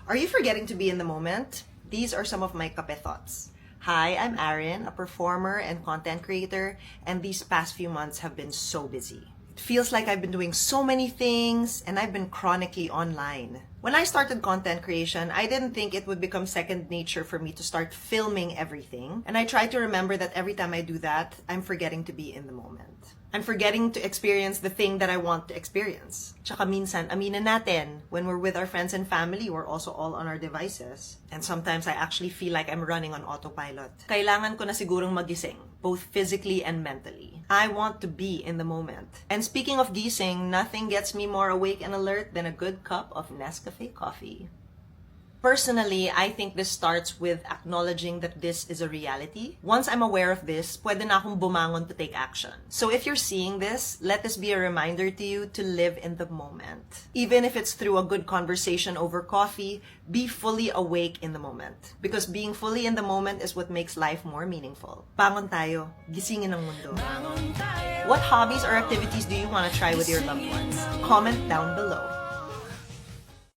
Are you forgetting to be in the moment? These are some of my kape thoughts. Hi, I'm Aaron, a performer and content creator, and these past few months have been so busy. It feels like I've been doing so many things, and I've been chronically online. When I started content creation, I didn't think it would become second nature for me to start filming everything, and I try to remember that every time I do that, I'm forgetting to be in the moment. I'm forgetting to experience the thing that I want to experience. Tsaka minsan, aminin natin, when we're with our friends and family, we're also all on our devices. And sometimes I actually feel like I'm running on autopilot. Kailangan ko na sigurong magising, both physically and mentally. I want to be in the moment. And speaking of gising, nothing gets me more awake and alert than a good cup of Nescafe coffee. Personally, I think this starts with acknowledging that this is a reality. Once I'm aware of this, pwede na akong bumangon to take action. So if you're seeing this, let this be a reminder to you to live in the moment. Even if it's through a good conversation over coffee, be fully awake in the moment. Because being fully in the moment is what makes life more meaningful. Bangon tayo, gisingin ang mundo. What hobbies or activities do you want to try with your loved ones? Comment down below.